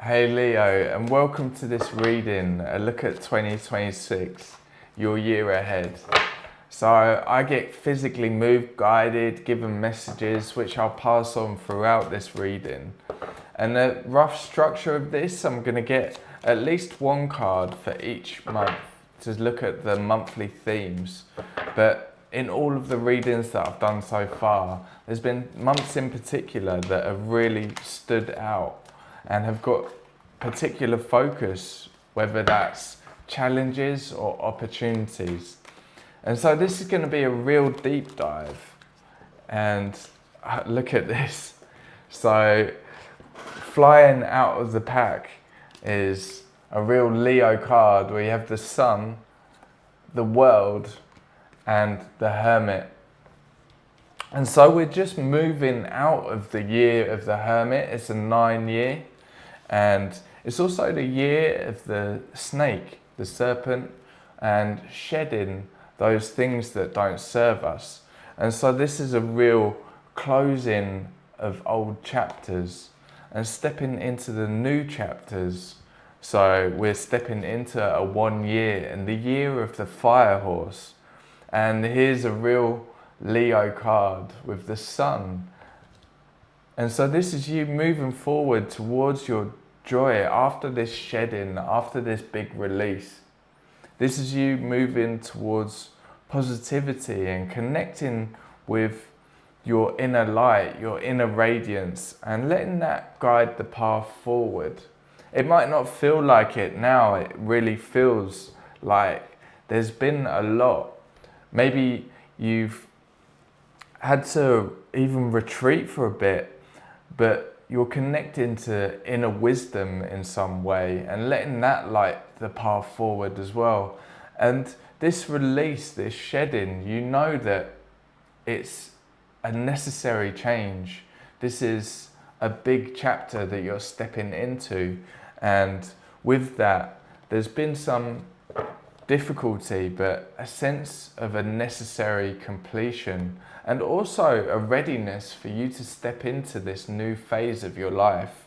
Hey Leo, and welcome to this reading, a look at 2026, your year ahead. So I get physically moved, guided, given messages which I'll pass on throughout this reading. And the rough structure of this, I'm going to get at least one card for each month to look at the monthly themes. But in all of the readings that I've done so far, there's been months in particular that have really stood out and have got particular focus, whether that's challenges or opportunities. And so this is going to be a real deep dive. And look at this. So flying out of the pack is a real Leo card where you have the Sun, the World, and the Hermit. And so we're just moving out of the year of the Hermit. It's a 9-year. And it's also the year of the snake, the serpent, and shedding those things that don't serve us. And so this is a real closing of old chapters and stepping into the new chapters. So we're stepping into a 1 year and the year of the fire horse. And here's a real Leo card with the sun. And so this is you moving forward towards your joy after this shedding, after this big release. This is you moving towards positivity and connecting with your inner light, your inner radiance, and letting that guide the path forward. It might not feel like it now, it really feels like there's been a lot. Maybe you've had to even retreat for a bit, but you're connecting to inner wisdom in some way and letting that light the path forward as well. And this release, this shedding, you know that it's a necessary change. This is a big chapter that you're stepping into. And with that, there's been some difficulty, but a sense of a necessary completion and also a readiness for you to step into this new phase of your life.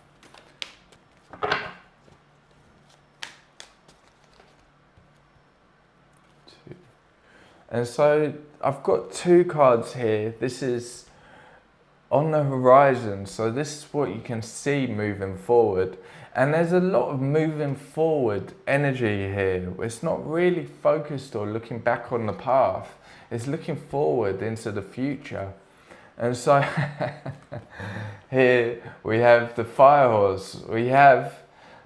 And so I've got 2 cards here. This is on the horizon, so this is what you can see moving forward. And there's a lot of moving forward energy here. It's not really focused or looking back on the path. It's looking forward into the future. And so here we have the fire horse, we have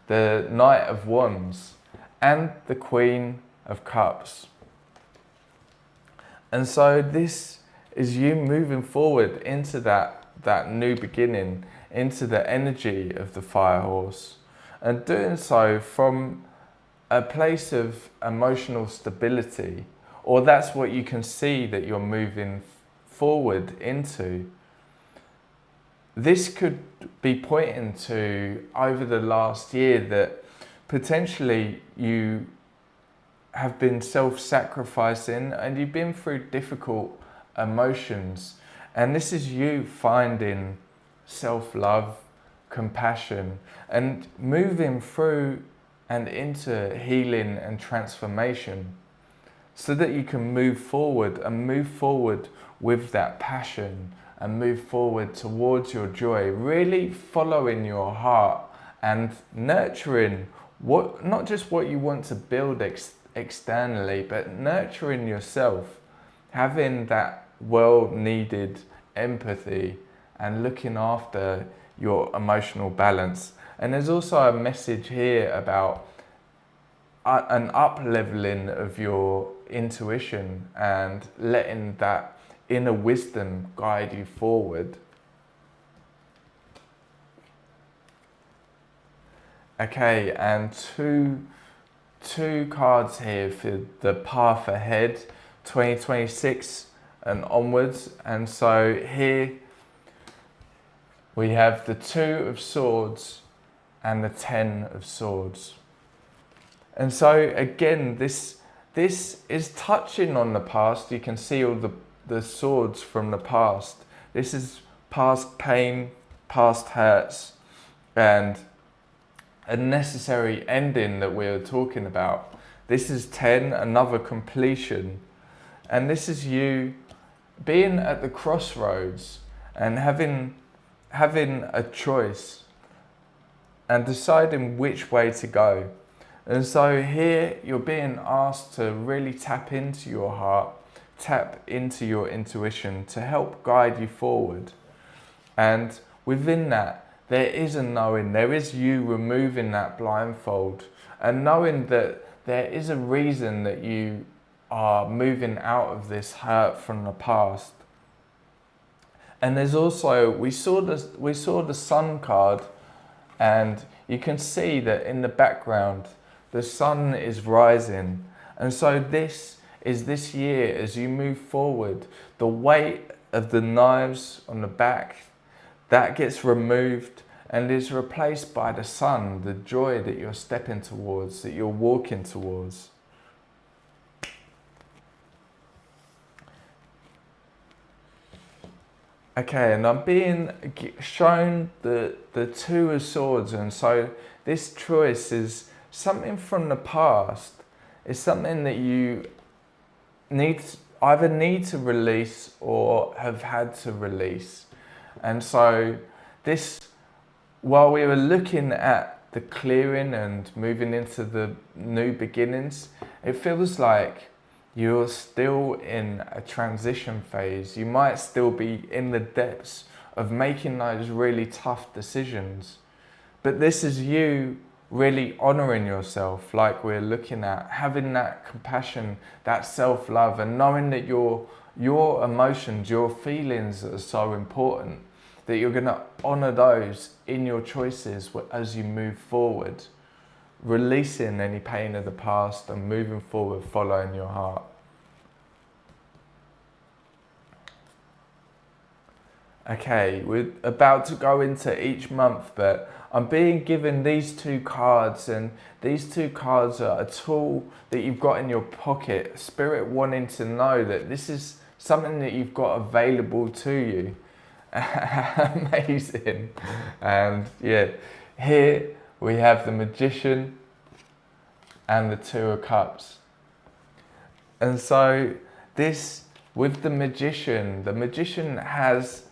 the Knight of Wands, and the Queen of Cups. And so this is you moving forward into that new beginning, into the energy of the fire horse, and doing so from a place of emotional stability, or that's what you can see that you're moving forward into. This could be pointing to over the last year that potentially you have been self-sacrificing and you've been through difficult emotions. And this is you finding self-love, compassion, and moving through and into healing and transformation so that you can move forward with that passion and move forward towards your joy, really following your heart and nurturing not just what you want to build externally, but nurturing yourself, having that well-needed empathy and looking after your emotional balance. And there's also a message here about an up-leveling of your intuition and letting that inner wisdom guide you forward. Okay, and two cards here for the path ahead, 2026 and onwards. And so here we have the 2 of Swords and the 10 of Swords. And so again, this is touching on the past. You can see all the swords from the past. This is past pain, past hurts, and a necessary ending that we were talking about. This is 10, another completion. And this is you being at the crossroads and having a choice and deciding which way to go. And so here you're being asked to really tap into your heart, tap into your intuition to help guide you forward. And within that, there is a knowing, there is you removing that blindfold and knowing that there is a reason that you are moving out of this hurt from the past. And there's also, we saw the sun card, and you can see that in the background, the sun is rising. And so this is this year, as you move forward, the weight of the knives on the back, that gets removed and is replaced by the sun, the joy that you're stepping towards, that you're walking towards. Okay, and I'm being shown the Two of Swords, and so this choice is something from the past. It's something that you either need to release or have had to release. And so this, while we were looking at the clearing and moving into the new beginnings, it feels like you're still in a transition phase. You might still be in the depths of making those really tough decisions. But this is you really honouring yourself, like we're looking at, having that compassion, that self-love, and knowing that your emotions, your feelings are so important, that you're going to honour those in your choices as you move forward, releasing any pain of the past and moving forward, following your heart. Okay, we're about to go into each month, but I'm being given these two cards, and these two cards are a tool that you've got in your pocket. Spirit wanting to know that this is something that you've got available to you. Amazing. And yeah, here we have the Magician and the Two of Cups. And so this, with the Magician has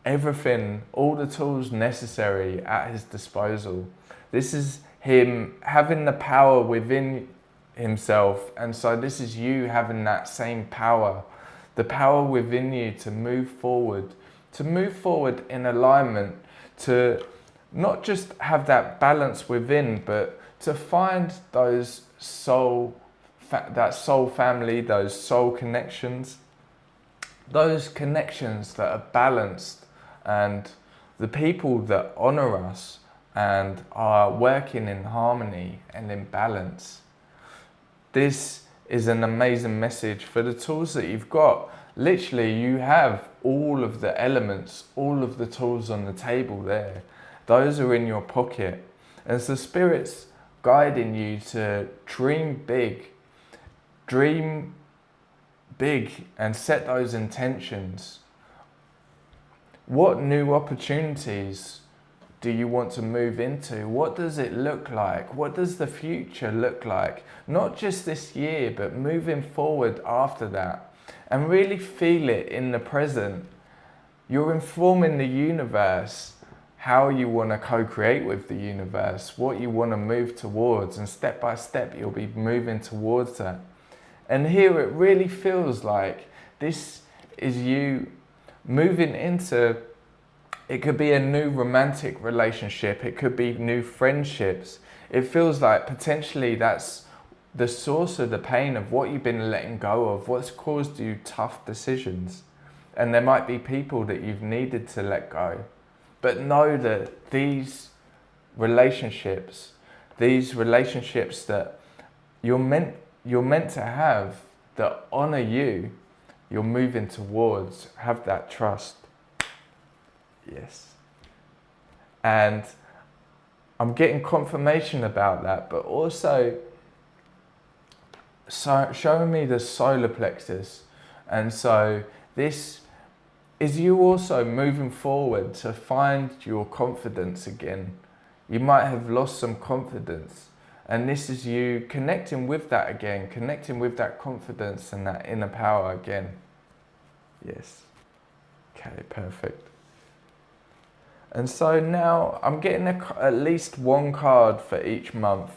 everything, all the tools necessary at his disposal. This is him having the power within himself, and so this is you having that same power, the power within you to move forward in alignment, to not just have that balance within, but to find those that soul family, those soul connections, those connections that are balanced, and the people that honour us and are working in harmony and in balance. This is an amazing message for the tools that you've got. Literally, you have all of the elements, all of the tools on the table there. Those are in your pocket. And so Spirit's guiding you to dream big and set those intentions. What new opportunities do you want to move into? What does it look like? What does the future look like? Not just this year, but moving forward after that. And really feel it in the present. You're informing the universe how you want to co-create with the universe, what you want to move towards, and step by step you'll be moving towards that. And here it really feels like this is you moving into, it could be a new romantic relationship, it could be new friendships. It feels like potentially that's the source of the pain of what you've been letting go of, what's caused you tough decisions. And there might be people that you've needed to let go. But know that these relationships that you're meant to have, that honour you, you're moving towards, have that trust. Yes. And I'm getting confirmation about that, but also showing me the solar plexus. And so this is you also moving forward to find your confidence again. You might have lost some confidence. And this is you connecting with that again, connecting with that confidence and that inner power again. Yes. Okay, perfect. And so now I'm getting at least one card for each month.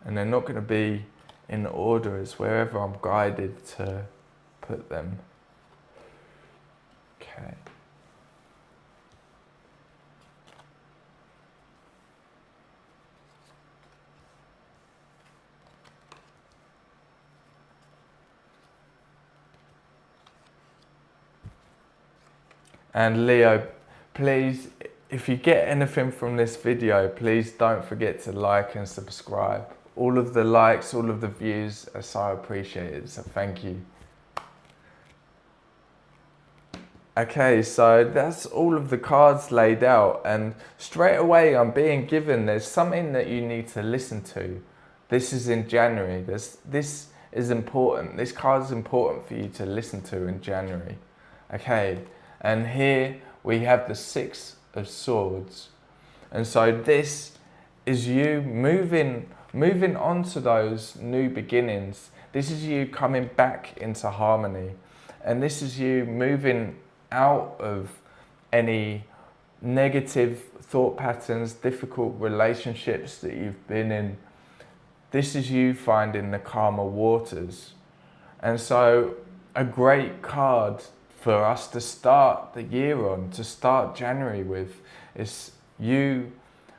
And they're not going to be in order, it's wherever I'm guided to put them. Okay. And Leo, please, if you get anything from this video, please don't forget to like and subscribe. All of the likes, all of the views are so appreciated, so thank you. Okay, so that's all of the cards laid out, and straight away I'm being given there's something that you need to listen to. This is in January. This is important. This card is important for you to listen to in January. Okay, and here we have the Six of Swords. And so this is you moving on to those new beginnings. This is you coming back into harmony. And this is you moving out of any negative thought patterns, difficult relationships that you've been in. This is you finding the calmer waters. And so a great card for us to start the year on, to start January with, is you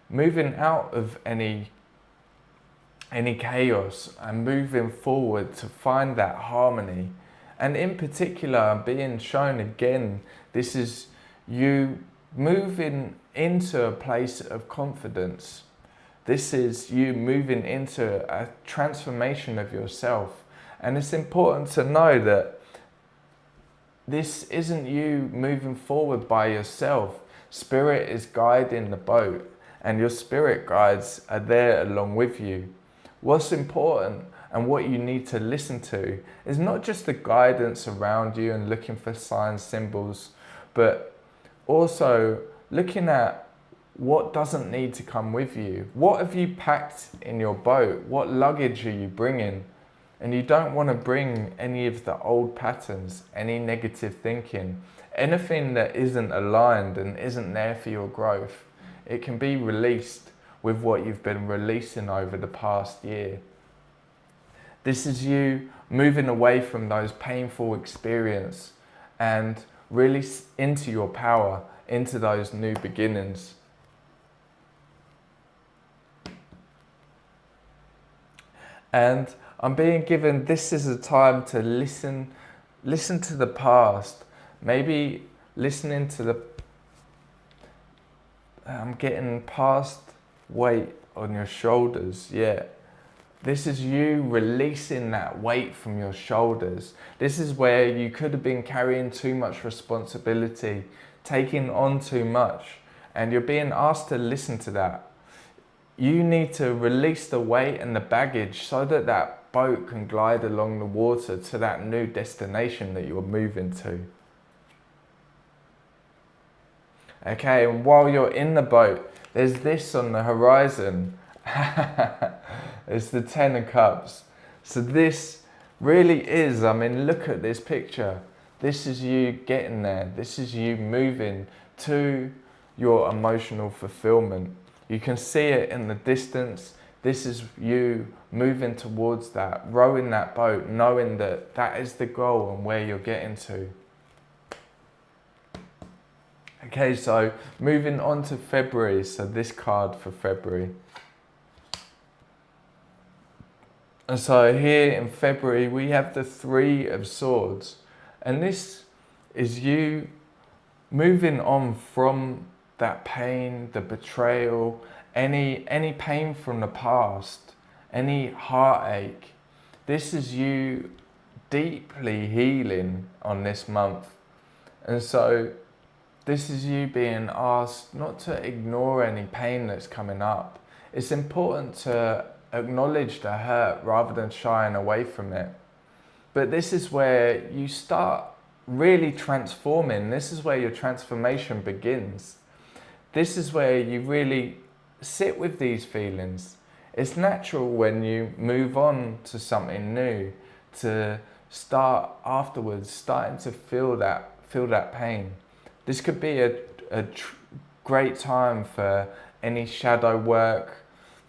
moving out of any chaos and moving forward to find that harmony. And in particular, I'm being shown again, this is you moving into a place of confidence. This is you moving into a transformation of yourself. And it's important to know that this isn't you moving forward by yourself. Spirit is guiding the boat, and your spirit guides are there along with you. What's important and what you need to listen to is not just the guidance around you and looking for signs, symbols, but also looking at what doesn't need to come with you. What have you packed in your boat? What luggage are you bringing? And you don't want to bring any of the old patterns, any negative thinking, anything that isn't aligned and isn't there for your growth. It can be released with what you've been releasing over the past year. This is you moving away from those painful experiences and really into your power, into those new beginnings. And I'm being given, this is a time to listen to the past. Maybe listening to the, I'm getting past weight on your shoulders, yeah. This is you releasing that weight from your shoulders. This is where you could have been carrying too much responsibility, taking on too much, and you're being asked to listen to that. You need to release the weight and the baggage so that that boat can glide along the water to that new destination that you're moving to. Okay, and while you're in the boat, there's this on the horizon. It's the Ten of Cups. So this really is, I mean, look at this picture. This is you getting there. This is you moving to your emotional fulfillment. You can see it in the distance. This is you moving towards that, rowing that boat, knowing that that is the goal and where you're getting to. Okay, so moving on to February. So this card for February. And so here in February, we have the Three of Swords. And this is you moving on from that pain, the betrayal, any pain from the past, any heartache. This is you deeply healing on this month. And so this is you being asked not to ignore any pain that's coming up. It's important to acknowledge the hurt rather than shying away from it. But this is where you start really transforming. This is where your transformation begins. This is where you really sit with these feelings. It's natural when you move on to something new to start afterwards starting to feel that pain. This could be a great time for any shadow work,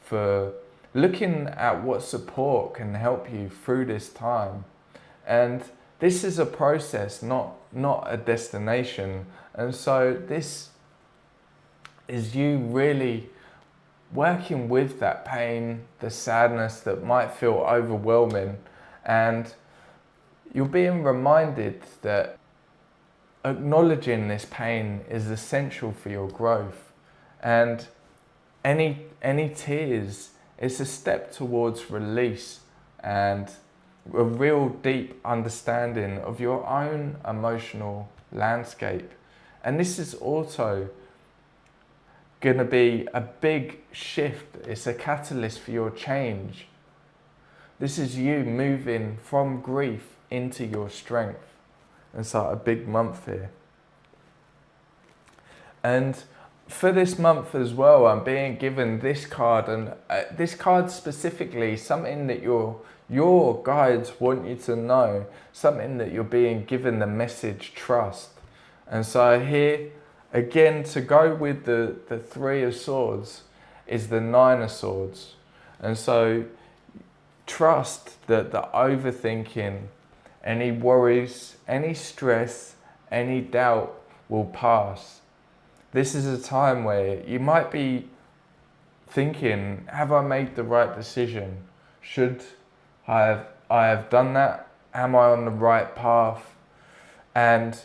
for looking at what support can help you through this time. And this is a process, not a destination. And so this is you really working with that pain, the sadness that might feel overwhelming, and you're being reminded that acknowledging this pain is essential for your growth. And any tears is a step towards release and a real deep understanding of your own emotional landscape. And this is also going to be a big shift. It's a catalyst for your change. This is you moving from grief into your strength. It's like a big month here. And for this month as well, I'm being given this card, and this card specifically, something that your guides want you to know, something that you're being given the message, trust. And so here, again, to go with the Three of Swords is the Nine of Swords. And so trust that the overthinking, any worries, any stress, any doubt will pass. This is a time where you might be thinking, have I made the right decision? Should I have done that? Am I on the right path? And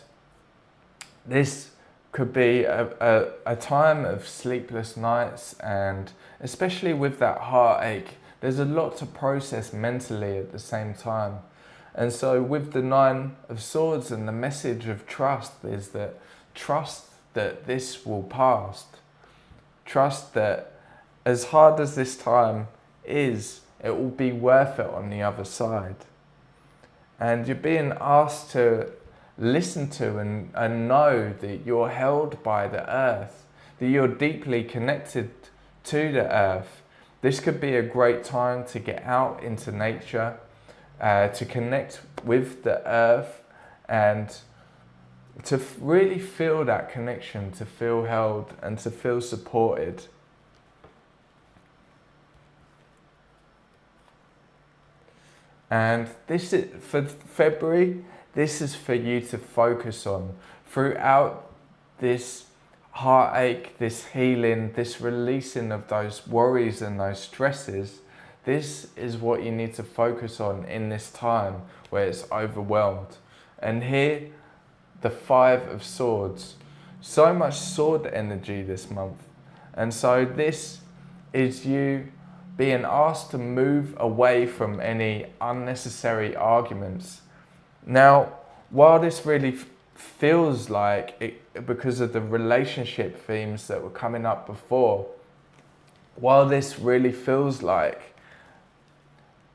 this could be a time of sleepless nights, and especially with that heartache, there's a lot to process mentally at the same time. And so with the Nine of Swords and the message of trust is that trust that this will pass. Trust that as hard as this time is, it will be worth it on the other side. And you're being asked to listen to and know that you're held by the earth, that you're deeply connected to the earth. This could be a great time to get out into nature, to connect with the earth, and to really feel that connection, to feel held and to feel supported. And this is for February, this is for you to focus on throughout this heartache, this healing, this releasing of those worries and those stresses. This is what you need to focus on in this time where it's overwhelmed. And here, the Five of Swords. So much sword energy this month. And so this is you being asked to move away from any unnecessary arguments. Now, while this really feels like it, because of the relationship themes that were coming up before, while this really feels like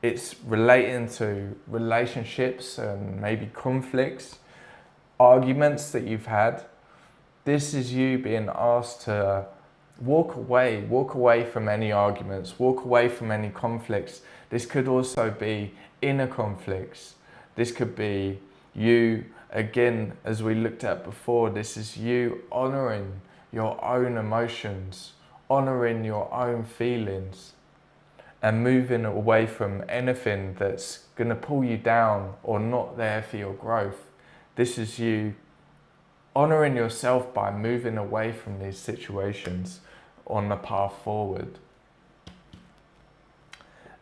it's relating to relationships and maybe conflicts, arguments that you've had, this is you being asked to walk away from any arguments, walk away from any conflicts. This could also be inner conflicts. This could be you, again, as we looked at before, this is you honouring your own emotions, honouring your own feelings, and moving away from anything that's going to pull you down or not there for your growth. This is you honouring yourself by moving away from these situations on the path forward.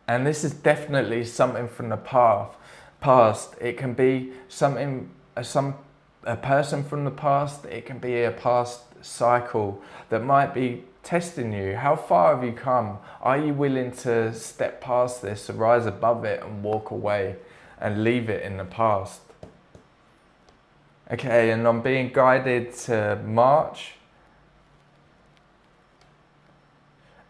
And this is definitely something from the past. It can be something, a person from the past. It can be a past cycle that might be testing you. How far have you come? Are you willing to step past this, to rise above it and walk away and leave it in the past? Okay, and I'm being guided to March.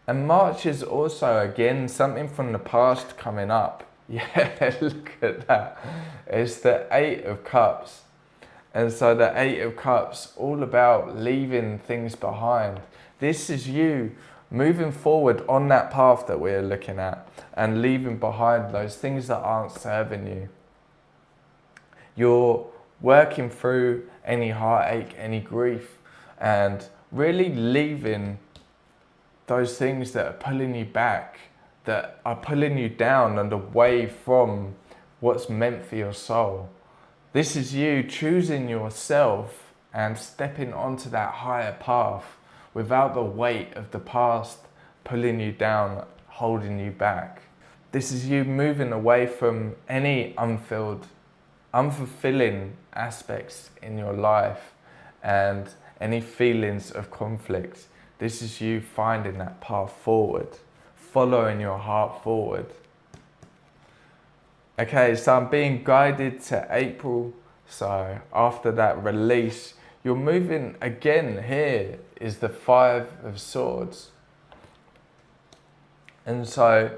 And March is also, again, something from the past coming up. Yeah, look at that. It's the Eight of Cups. And so the Eight of Cups, all about leaving things behind. This is you moving forward on that path that we're looking at and leaving behind those things that aren't serving you. You're working through any heartache, any grief, and really leaving those things that are pulling you back, that are pulling you down and away from what's meant for your soul. This is you choosing yourself and stepping onto that higher path without the weight of the past pulling you down, holding you back. This is you moving away from any unfulfilling aspects in your life and any feelings of conflict. This is you finding that path forward, following your heart forward. Okay, so I'm being guided to April. So after that release, you're moving again. Here is the Five of Swords. And so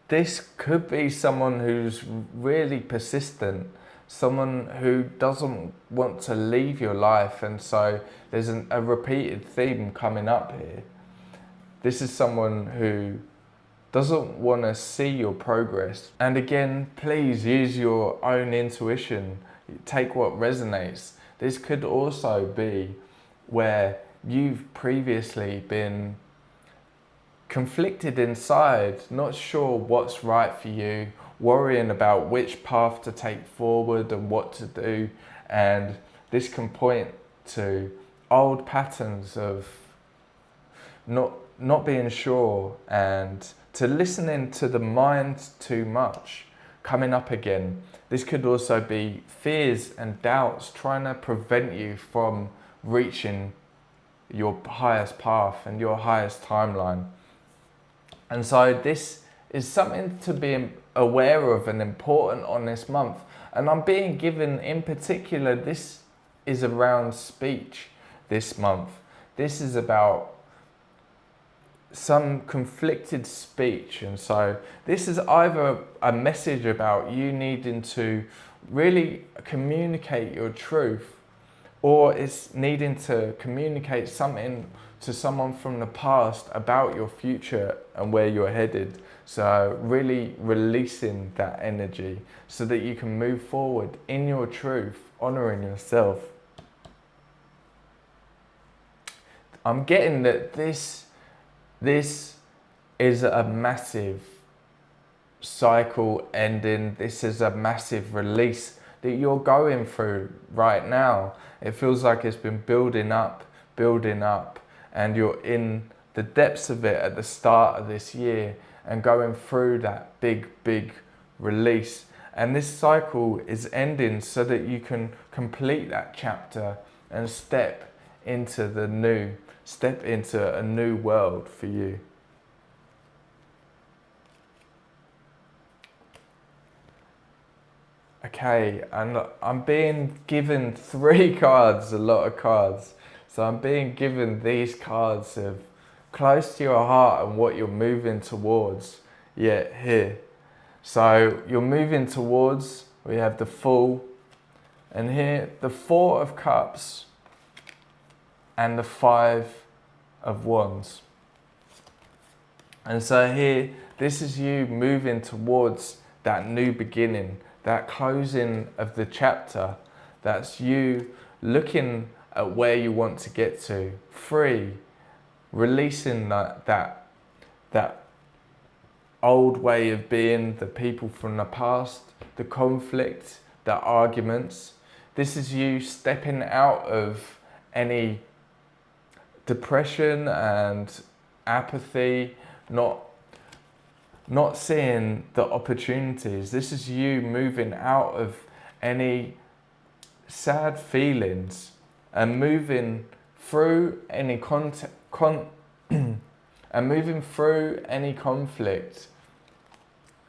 this could be someone who's really persistent, someone who doesn't want to leave your life. And so there's a repeated theme coming up here. This is someone who doesn't want to see your progress. And again, please use your own intuition. Take what resonates. This could also be where you've previously been conflicted inside, not sure what's right for you, worrying about which path to take forward and what to do. And this can point to old patterns of not being sure and to listening to the mind too much coming up again. This could also be fears and doubts trying to prevent you from reaching your highest path and your highest timeline. And so this is something to be aware of and important on this month. And I'm being given, in particular, this is around speech this month. This is about some conflicted speech. And so this is either a message about you needing to really communicate your truth, or it's needing to communicate something to someone from the past about your future and where you're headed. So really releasing that energy so that you can move forward in your truth, honoring yourself. I'm getting that this is a massive cycle ending. This is a massive release that you're going through right now. It feels like it's been building up, and you're in the depths of it at the start of this year and going through that big release. And this cycle is ending so that you can complete that chapter and step into a new world for you. Okay, and I'm being given 3 cards, a lot of cards. So I'm being given these cards of close to your heart and what you're moving towards. Yeah, here. So you're moving towards, we have the Fool, and here the 4 of Cups and the 5 of Wands. And so here, this is you moving towards that new beginning, that closing of the chapter. That's you looking at where you want to get to, free, releasing that old way of being, the people from the past, the conflict, the arguments. This is you stepping out of any depression and apathy, not seeing the opportunities. This is you moving out of any sad feelings and moving through any conflict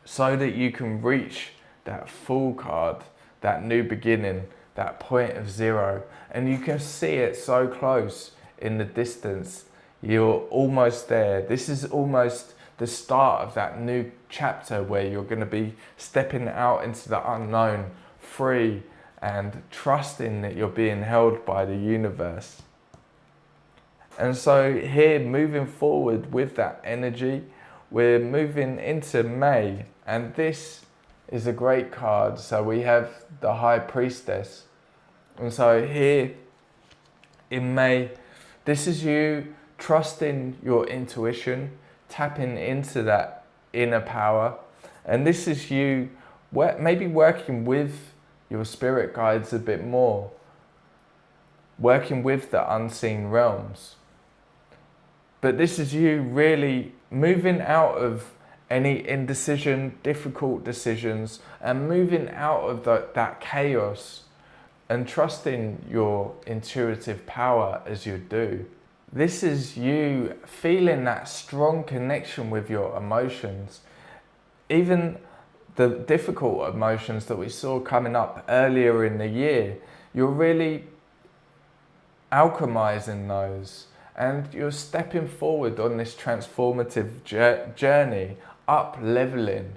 so that you can reach that Fool card, that new beginning, that point of zero. And you can see it so close in the distance. You're almost there. This is almost the start of that new chapter where you're going to be stepping out into the unknown, free and trusting that you're being held by the universe. And so here, moving forward with that energy, we're moving into May, and this is a great card. So we have the High Priestess. And so here in May, this is you trusting your intuition, tapping into that inner power. And this is you maybe working with your spirit guides a bit more, working with the unseen realms. But this is you really moving out of any indecision, difficult decisions, and moving out of that chaos and trusting your intuitive power as you do. This is you feeling that strong connection with your emotions. Even the difficult emotions that we saw coming up earlier in the year, you're really alchemizing those, and you're stepping forward on this transformative journey, up leveling,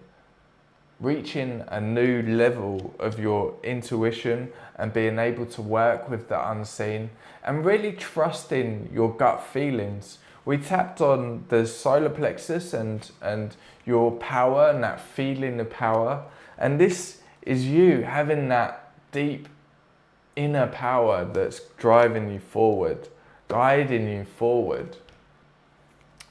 reaching a new level of your intuition and being able to work with the unseen and really trusting your gut feelings. We tapped on the solar plexus and your power and that feeling of power. And this is you having that deep inner power that's driving you forward, guiding you forward.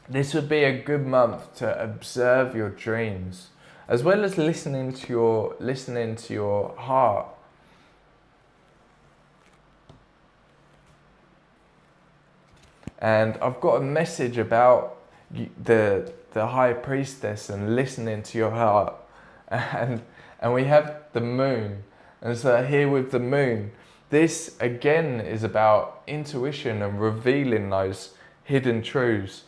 This would be a good month to observe your dreams, as well as listening to your heart. And I've got a message about the High Priestess and listening to your heart. And we have the moon. And so here with the moon, this again is about intuition and revealing those hidden truths.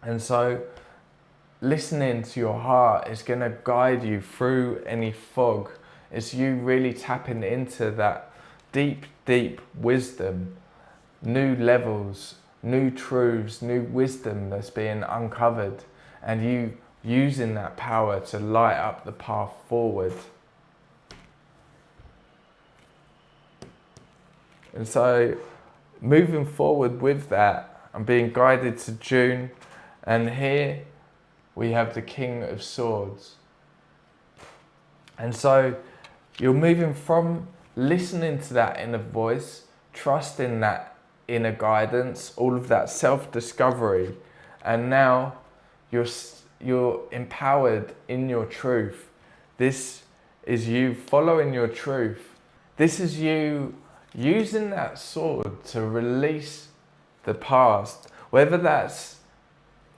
And so listening to your heart is going to guide you through any fog. It's you really tapping into that deep, deep wisdom, new levels, new truths, new wisdom that's being uncovered, and you using that power to light up the path forward. And so moving forward with that, I'm being guided to June, and here we have the King of Swords. And so you're moving from listening to that inner voice, trusting that inner guidance, all of that self-discovery, and now you're empowered in your truth. This is you following your truth. This is you using that sword to release the past, whether that's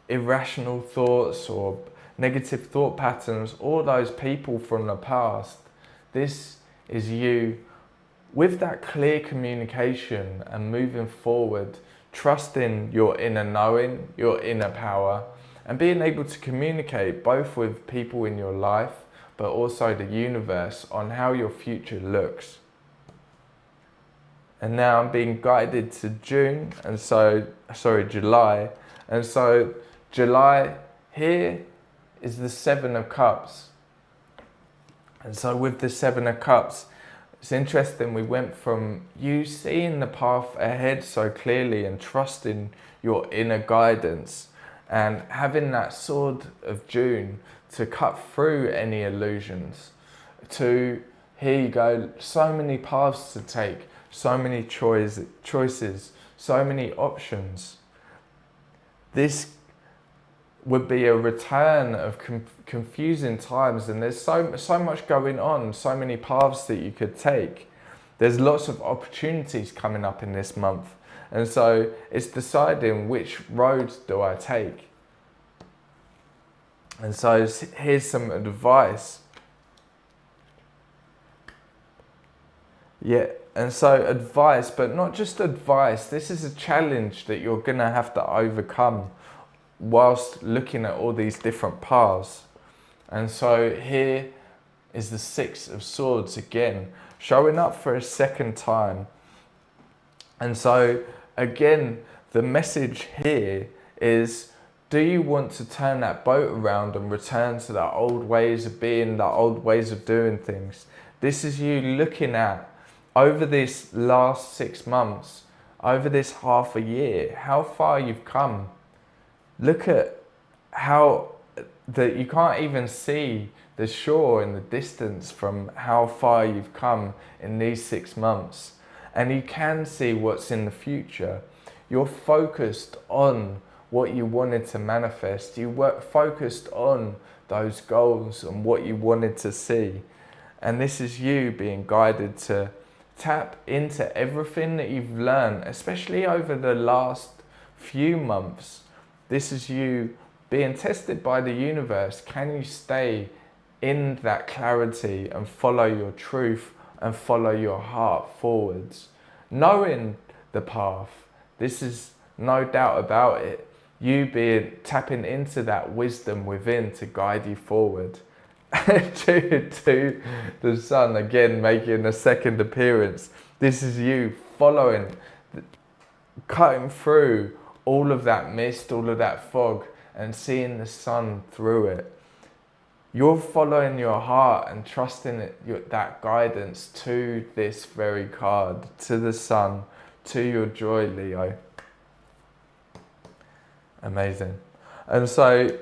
irrational thoughts or negative thought patterns, or those people from the past. This is you with that clear communication and moving forward, trusting your inner knowing, your inner power, and being able to communicate both with people in your life, but also the universe on how your future looks. And now I'm being guided to July. And so July here is the Seven of Cups. And so with the Seven of Cups, it's interesting, we went from you seeing the path ahead so clearly and trusting your inner guidance and having that sword of June to cut through any illusions, to here you go, so many paths to take, so many choices, so many options. This would be a return of confusing times, and there's so much going on, so many paths that you could take. There's lots of opportunities coming up in this month, and so it's deciding which road do I take. And so here's some advice. Yeah, and so advice, but not just advice. This is a challenge that you're gonna have to overcome whilst looking at all these different paths. And so here is the Six of Swords again, showing up for a second time. And so again, the message here is, do you want to turn that boat around and return to the old ways of being, the old ways of doing things? This is you looking at, over this last 6 months, over this half a year, how far you've come. Look at how that you can't even see the shore in the distance from how far you've come in these 6 months. And you can see what's in the future. You're focused on what you wanted to manifest. You were focused on those goals and what you wanted to see. And this is you being guided to tap into everything that you've learned, especially over the last few months. This is you being tested by the universe. Can you stay in that clarity and follow your truth and follow your heart forwards? Knowing the path, this is no doubt about it. You being tapping into that wisdom within to guide you forward. to the sun again making a second appearance. This is you following, cutting through all of that mist, all of that fog, and seeing the sun through it. You're following your heart and trusting it, that guidance to this very card, to the sun, to your joy, Leo. Amazing. And so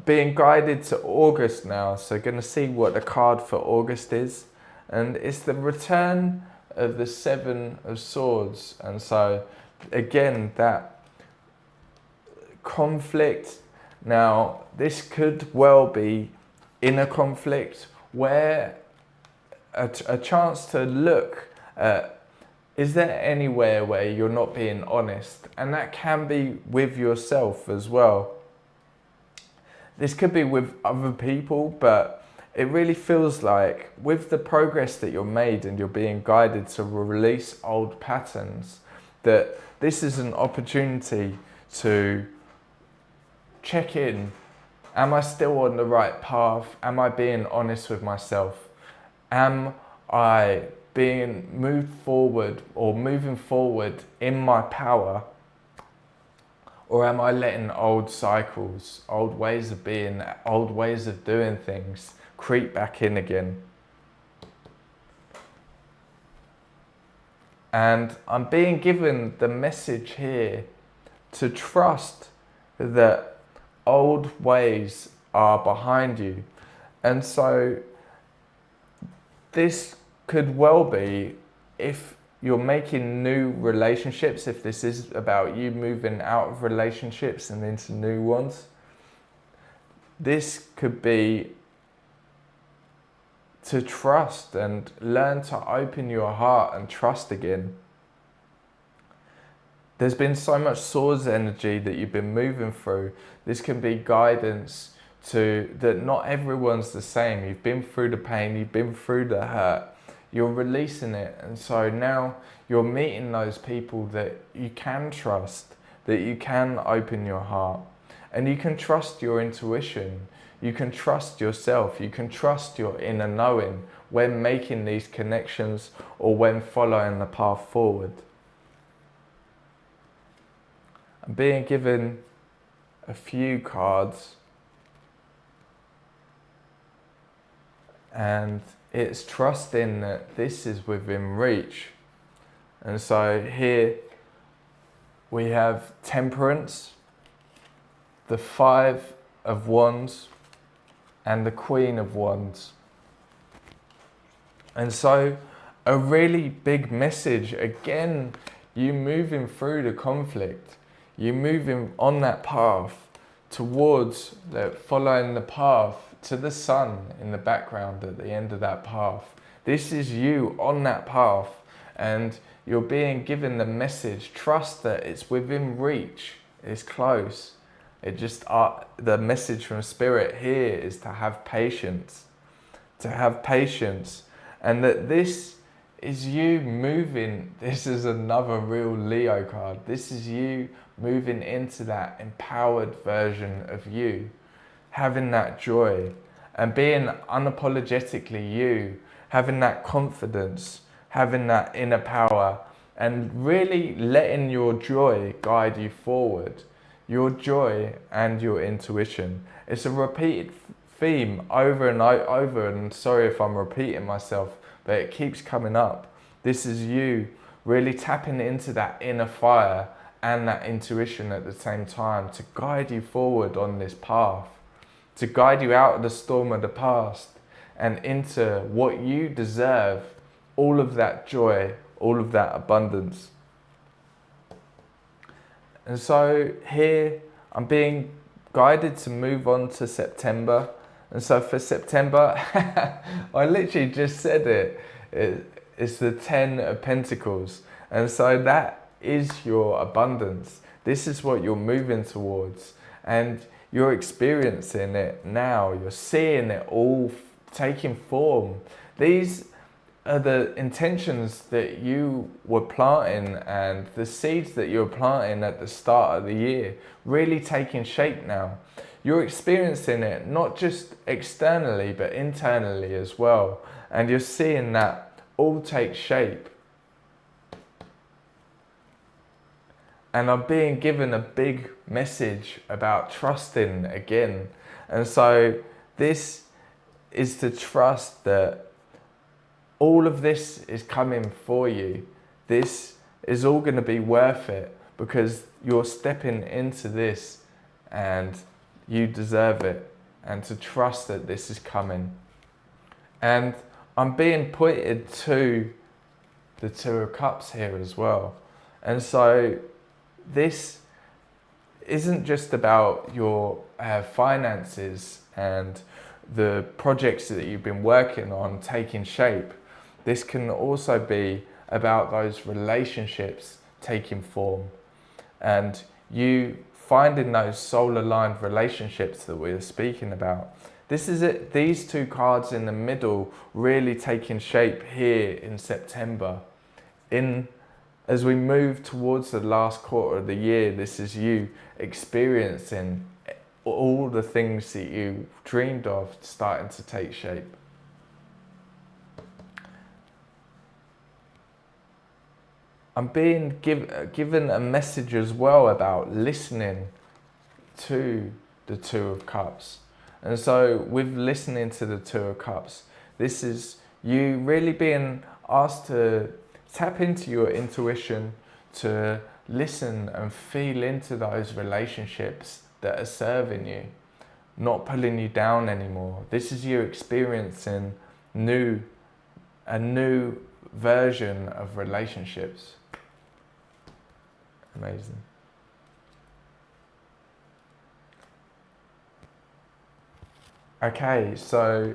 being guided to August now, so going to see what the card for August is. And it's the return of the Seven of Swords. And so again, that conflict. Now, this could well be inner conflict where a chance to look at, is there anywhere where you're not being honest? And that can be with yourself as well. This could be with other people, but it really feels like with the progress that you're made and you're being guided to release old patterns, that this is an opportunity to check in. Am I still on the right path? Am I being honest with myself? Am I being moved forward or moving forward in my power? Or am I letting old cycles, old ways of being, old ways of doing things creep back in again? And I'm being given the message here to trust that old ways are behind you. And so this could well be, if you're making new relationships, if this is about you moving out of relationships and into new ones, this could be to trust and learn to open your heart and trust again. There's been so much swords energy that you've been moving through. This can be guidance to that not everyone's the same. You've been through the pain, you've been through the hurt, you're releasing it. And so now you're meeting those people that you can trust, that you can open your heart. And you can trust your intuition. You can trust yourself. You can trust your inner knowing when making these connections or when following the path forward. I'm being given a few cards, and it's trusting that this is within reach. And so here we have Temperance, the Five of Wands, and the Queen of Wands. And so a really big message, again, you moving through the conflict, you moving on that path towards following the path to the sun in the background at the end of that path. This is you on that path, and you're being given the message, trust that it's within reach, it's close. It just, the message from Spirit here is to have patience, and that this is you moving. This is another real Leo card. This is you moving into that empowered version of you, having that joy and being unapologetically you, having that confidence, having that inner power, and really letting your joy guide you forward. Your joy and your intuition. It's a repeated theme over and over, and sorry if I'm repeating myself, but it keeps coming up. This is you really tapping into that inner fire and that intuition at the same time to guide you forward on this path, to guide you out of the storm of the past and into what you deserve, all of that joy, all of that abundance. And so here I'm being guided to move on to September. And so for September, I literally just said it's the 10 of Pentacles. And so that is your abundance. This is what you're moving towards. And you're experiencing it now. You're seeing it all taking form. These are the intentions that you were planting and the seeds that you were planting at the start of the year really taking shape now. You're experiencing it not just externally but internally as well, and you're seeing that all take shape. And I'm being given a big message about trusting again. And so this is to trust that all of this is coming for you. This is all going to be worth it because you're stepping into this and you deserve it, and to trust that this is coming. And I'm being pointed to the Two of Cups here as well. And so this isn't just about your finances and the projects that you've been working on taking shape. This can also be about those relationships taking form and you finding those soul-aligned relationships that we're speaking about. This is it. These two cards in the middle really taking shape here in September. As we move towards the last quarter of the year, this is you experiencing all the things that you dreamed of starting to take shape. I'm being given a message as well about listening to the Two of Cups. And so with listening to the Two of Cups, this is you really being asked to tap into your intuition, to listen and feel into those relationships that are serving you, not pulling you down anymore. This is you experiencing a new version of relationships. Amazing. Okay, so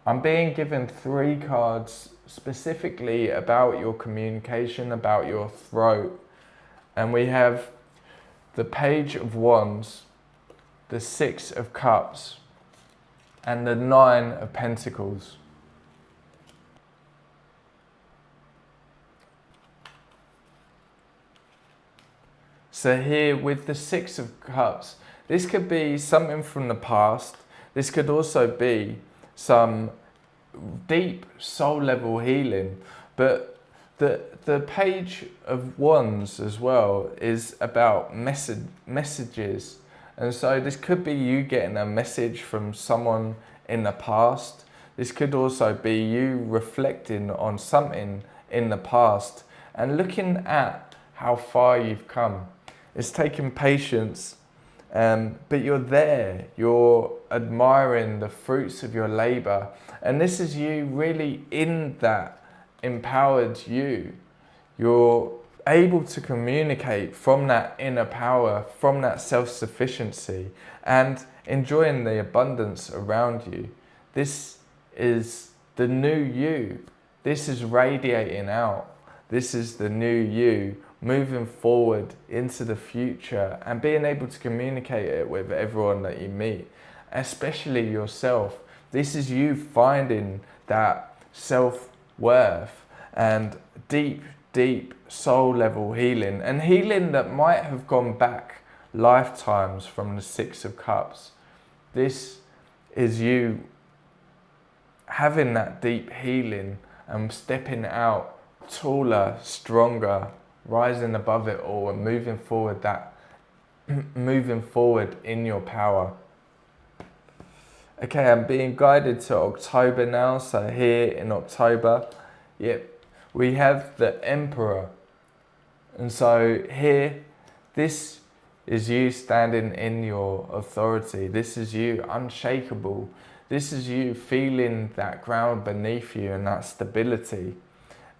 I'm being given 3 cards specifically about your communication, about your throat. And we have the Page of Wands, the 6 of Cups, and the 9 of Pentacles. So here with the 6 of Cups, this could be something from the past. This could also be some deep soul level healing. But the Page of Wands as well is about messages. And so this could be you getting a message from someone in the past. This could also be you reflecting on something in the past and looking at how far you've come. It's taking patience, but you're there. You're admiring the fruits of your labor. And this is you really in that empowered you. You're able to communicate from that inner power, from that self-sufficiency, and enjoying the abundance around you. This is the new you. This is radiating out. This is the new you, moving forward into the future and being able to communicate it with everyone that you meet, especially yourself. This is you finding that self-worth and deep soul level healing, and healing that might have gone back lifetimes from the 6 of Cups. This is you having that deep healing and stepping out taller, stronger, rising above it all and moving forward in your power. Okay, I'm being guided to October now. So here in October, yep, we have the Emperor. And so here, this is you standing in your authority. This is you unshakable. This is you feeling that ground beneath you and that stability.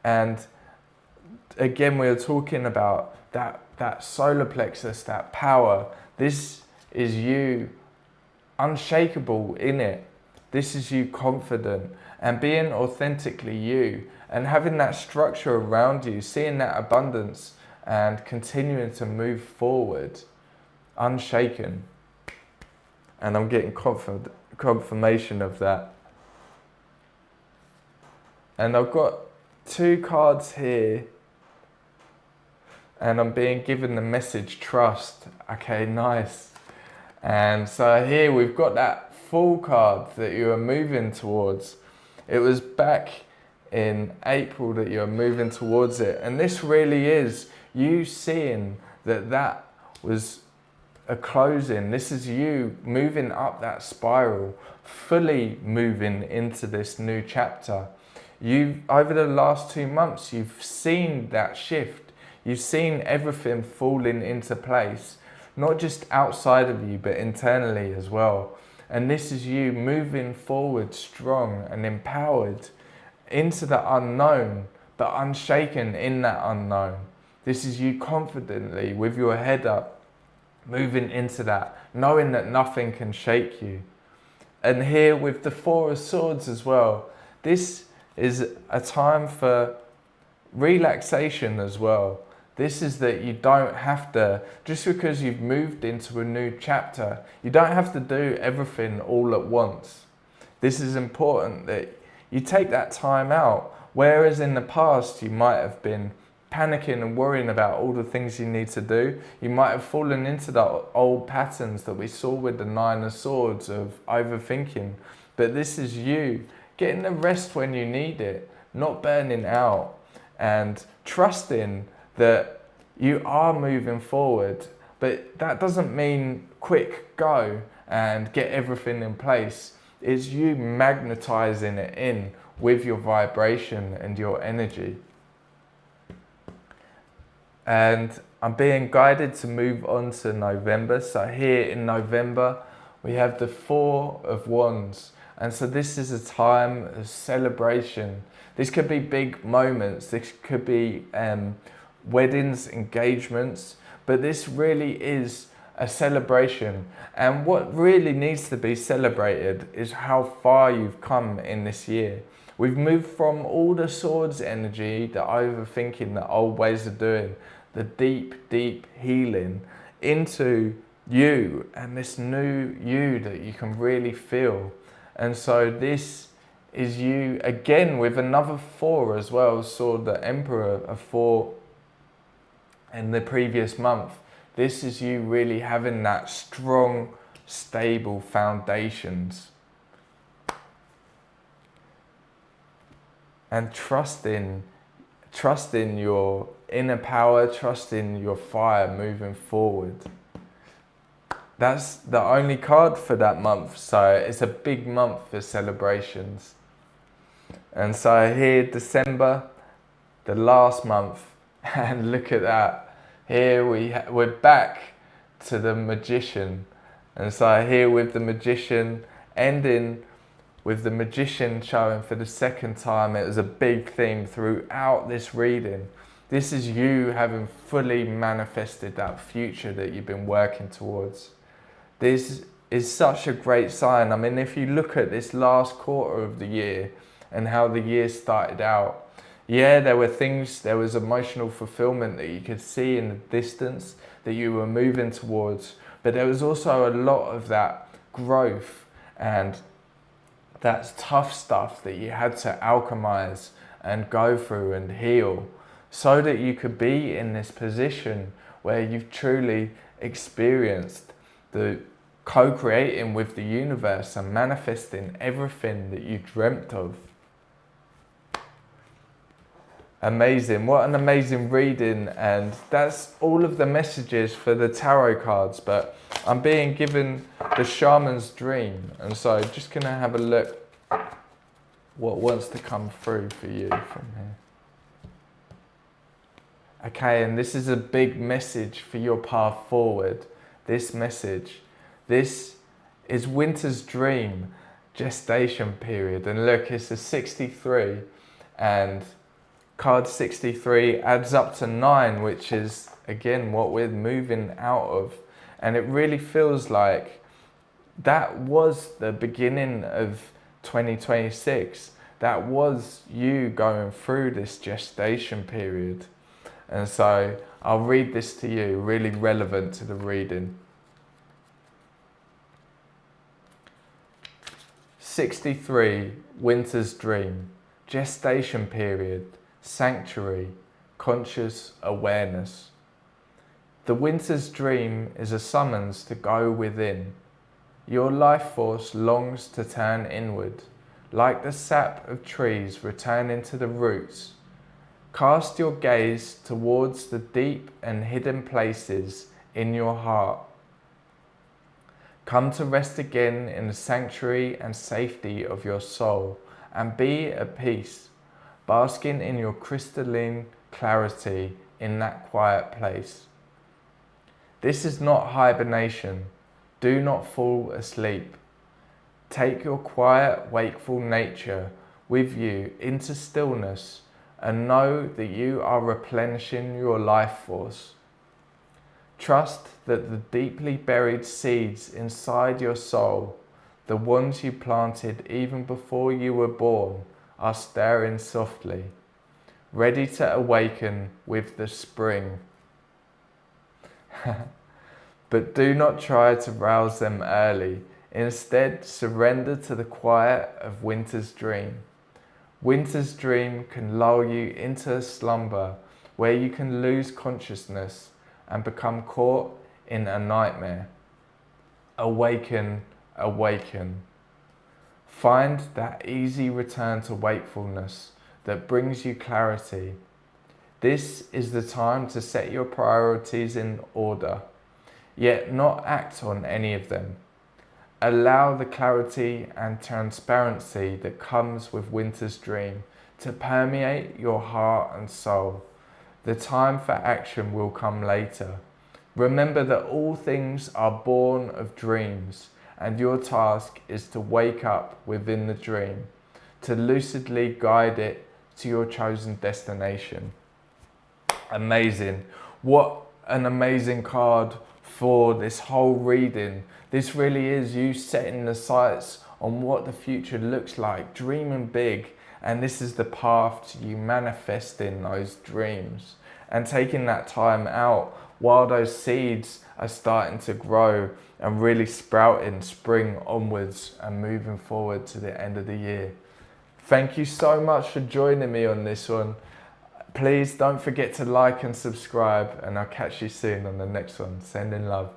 And again, we were talking about that solar plexus, that power. This is you unshakable in it. This is you confident and being authentically you and having that structure around you, seeing that abundance and continuing to move forward unshaken. And I'm getting confirmation of that. And I've got 2 cards here and I'm being given the message trust. Okay, nice. And so here we've got that Fool card that you are moving towards. It was back in April that you're moving towards it. And this really is you seeing that was a closing. This is you moving up that spiral, fully moving into this new chapter. Over the last 2 months, you've seen that shift. You've seen everything falling into place, not just outside of you, but internally as well. And this is you moving forward strong and empowered into the unknown, but unshaken in that unknown. This is you confidently with your head up, moving into that, knowing that nothing can shake you. And here with the 4 of Swords as well, this is a time for relaxation as well. This is that you don't have to, just because you've moved into a new chapter, you don't have to do everything all at once. This is important that you take that time out, whereas in the past you might have been panicking and worrying about all the things you need to do. You might have fallen into the old patterns that we saw with the 9 of Swords of overthinking. But this is you getting the rest when you need it, not burning out, and trusting that you are moving forward. But that doesn't mean quick go and get everything in place. It's you magnetizing it in with your vibration and your energy. And I'm being guided to move on to November. So here in November, we have the 4 of Wands. And so this is a time of celebration. This could be big moments. This could be weddings, engagements, but this really is a celebration. And what really needs to be celebrated is how far you've come in this year. We've moved from all the Swords energy, the overthinking, the old ways of doing, the deep, deep healing, into you and this new you that you can really feel. And so this is you again with another 4 as well. Saw the Emperor, a 4 in the previous month. This is you really having that strong, stable foundations. And trusting your inner power, trusting your fire moving forward. That's the only card for that month, so it's a big month for celebrations. And so here, December, the last month, and look at that. Here we're back to the Magician. And so here with the Magician, ending with the Magician showing for the second time. It was a big theme throughout this reading. This is you having fully manifested that future that you've been working towards. This is such a great sign. I mean, if you look at this last quarter of the year and how the year started out, yeah, there were things, there was emotional fulfillment that you could see in the distance that you were moving towards, but there was also a lot of that growth and that tough stuff that you had to alchemize and go through and heal so that you could be in this position where you've truly experienced the co-creating with the universe and manifesting everything that you dreamt of. Amazing. What an amazing reading. And that's all of the messages for the tarot cards. But I'm being given the shaman's dream. And so just going to have a look what wants to come through for you from here. Okay, and this is a big message for your path forward. This message. This is winter's dream, gestation period. And look, it's a 63. And card 63 adds up to 9, which is, again, what we're moving out of. And it really feels like that was the beginning of 2026. That was you going through this gestation period. And so I'll read this to you, really relevant to the reading. 63, winter's dream, gestation period, sanctuary, conscious awareness. The winter's dream is a summons to go within. Your life force longs to turn inward, like the sap of trees returning to the roots. Cast your gaze towards the deep and hidden places in your heart. Come to rest again in the sanctuary and safety of your soul and be at peace, basking in your crystalline clarity in that quiet place. This is not hibernation. Do not fall asleep. Take your quiet, wakeful nature with you into stillness and know that you are replenishing your life force. Trust that the deeply buried seeds inside your soul, the ones you planted even before you were born, are stirring softly, ready to awaken with the spring. But do not try to rouse them early. Instead, surrender to the quiet of winter's dream. Winter's dream can lull you into a slumber where you can lose consciousness and become caught in a nightmare. Awaken, awaken. Find that easy return to wakefulness that brings you clarity. This is the time to set your priorities in order, yet not act on any of them. Allow the clarity and transparency that comes with winter's dream to permeate your heart and soul. The time for action will come later. Remember that all things are born of dreams, and your task is to wake up within the dream, to lucidly guide it to your chosen destination. Amazing. What an amazing card for this whole reading. This really is you setting the sights on what the future looks like, dreaming big, and this is the path to you manifesting those dreams and taking that time out while those seeds are starting to grow and really sprouting spring onwards and moving forward to the end of the year. Thank you so much for joining me on this one. Please don't forget to like and subscribe, and I'll catch you soon on the next one. Sending love.